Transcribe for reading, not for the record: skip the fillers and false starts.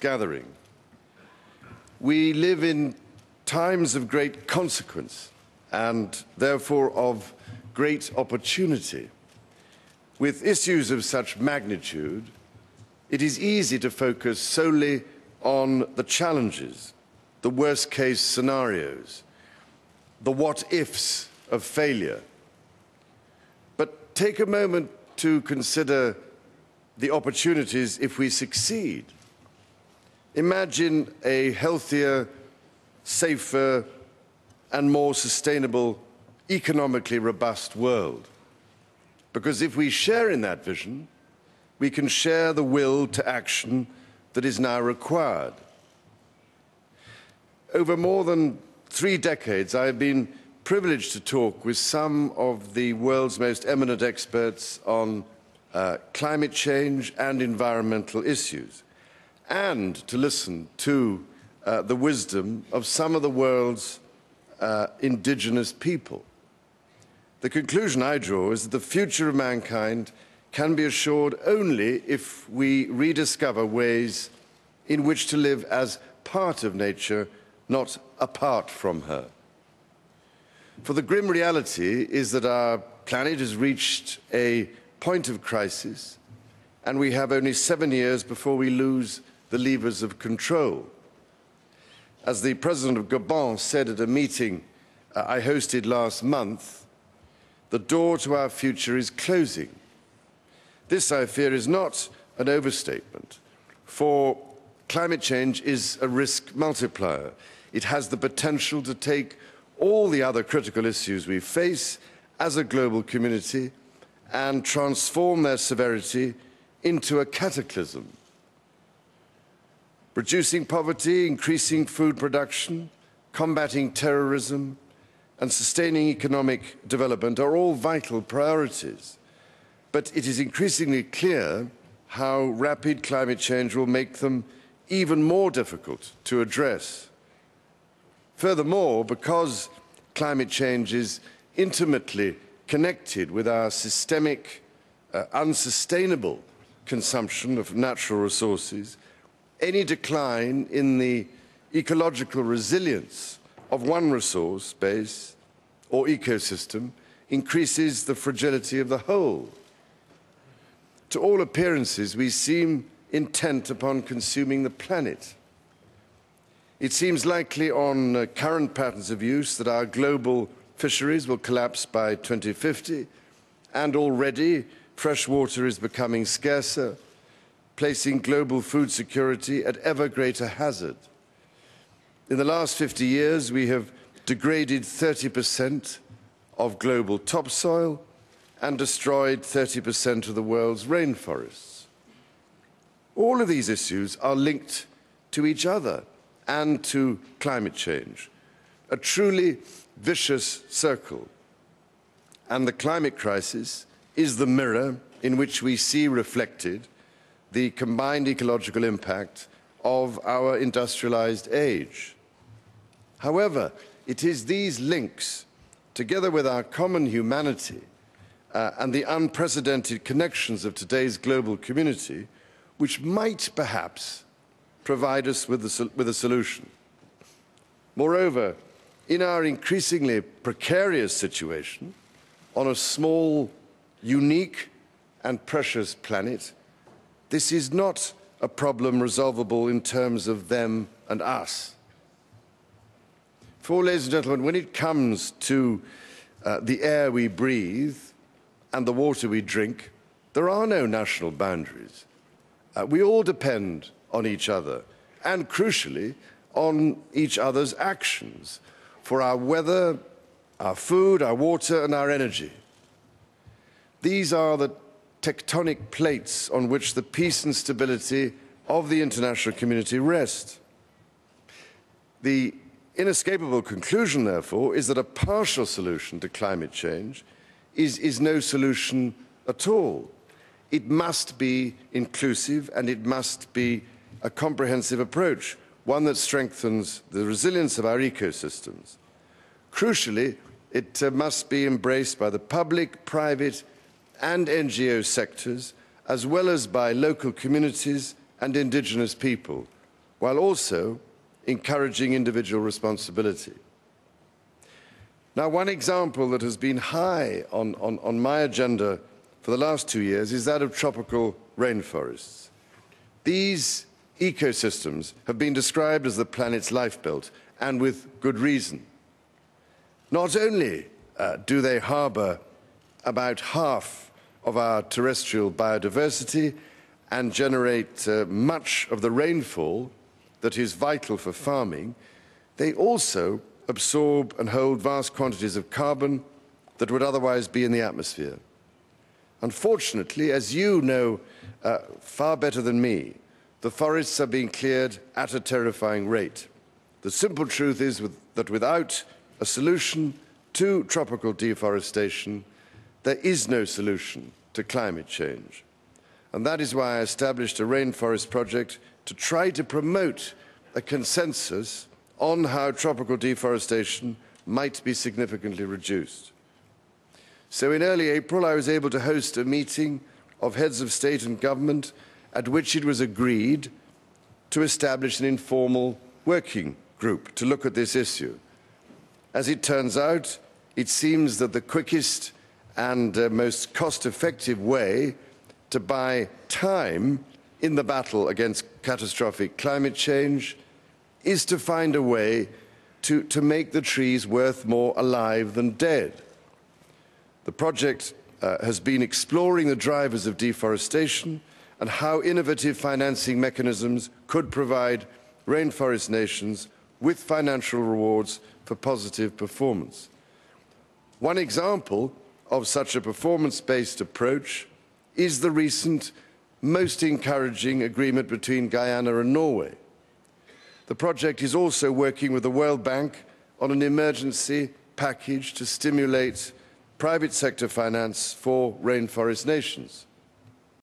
gathering. We live in times of great consequence and therefore of great opportunity. With issues of such magnitude, it is easy to focus solely on the challenges, the worst-case scenarios, the what-ifs of failure. But take a moment to consider the opportunities if we succeed. Imagine a healthier, safer, and more sustainable, economically robust world. Because if we share in that vision, we can share the will to action that is now required. Over more than 3 decades, I have been privileged to talk with some of the world's most eminent experts on climate change and environmental issues, and to listen to the wisdom of some of the world's indigenous people. The conclusion I draw is that the future of mankind can be assured only if we rediscover ways in which to live as part of nature, not apart from her. For the grim reality is that our planet has reached a point of crisis, and we have only 7 years before we lose the levers of control. As the President of Gabon said at a meeting I hosted last month, the door to our future is closing. This, I fear, is not an overstatement, for climate change is a risk multiplier. It has the potential to take all the other critical issues we face as a global community and transform their severity into a cataclysm. Reducing poverty, increasing food production, combating terrorism, and sustaining economic development are all vital priorities. But it is increasingly clear how rapid climate change will make them even more difficult to address. Furthermore, because climate change is intimately connected with our systemic, unsustainable consumption of natural resources, any decline in the ecological resilience of one resource base or ecosystem increases the fragility of the whole. To all appearances, we seem intent upon consuming the planet. It seems likely on current patterns of use that our global fisheries will collapse by 2050, and already fresh water is becoming scarcer, placing global food security at ever greater hazard. In the last 50 years, we have degraded 30% of global topsoil and destroyed 30% of the world's rainforests. All of these issues are linked to each other and to climate change, a truly vicious circle. And the climate crisis is the mirror in which we see reflected the combined ecological impact of our industrialized age. However, it is these links, together with our common humanity and the unprecedented connections of today's global community, which might perhaps provide us with a solution. Moreover, in our increasingly precarious situation, on a small, unique and precious planet, this is not a problem resolvable in terms of them and us. For, ladies and gentlemen, when it comes to the air we breathe and the water we drink, there are no national boundaries. We all depend on each other and, crucially, on each other's actions for our weather, our food, our water and our energy. These are the tectonic plates on which the peace and stability of the international community rest. The inescapable conclusion, therefore, is that a partial solution to climate change is no solution at all. It must be inclusive and it must be a comprehensive approach, one that strengthens the resilience of our ecosystems. Crucially, it must be embraced by the public, private and NGO sectors, as well as by local communities and indigenous people, while also encouraging individual responsibility. Now, one example that has been high on my agenda for the last 2 years is that of tropical rainforests. These ecosystems have been described as the planet's lifebelt, and with good reason. Not only do they harbour about half of our terrestrial biodiversity and generate much of the rainfall that is vital for farming, they also absorb and hold vast quantities of carbon that would otherwise be in the atmosphere. Unfortunately, as you know far better than me, the forests are being cleared at a terrifying rate. The simple truth is that without a solution to tropical deforestation, there is no solution to climate change. And that is why I established a rainforest project to try to promote a consensus on how tropical deforestation might be significantly reduced. So in early April, I was able to host a meeting of heads of state and government at which it was agreed to establish an informal working group to look at this issue. As it turns out, it seems that the quickest and most cost-effective way to buy time in the battle against catastrophic climate change is to find a way to make the trees worth more alive than dead. The project has been exploring the drivers of deforestation and how innovative financing mechanisms could provide rainforest nations with financial rewards for positive performance. One example of such a performance-based approach is the recent most encouraging agreement between Guyana and Norway. The project is also working with the World Bank on an emergency package to stimulate private sector finance for rainforest nations.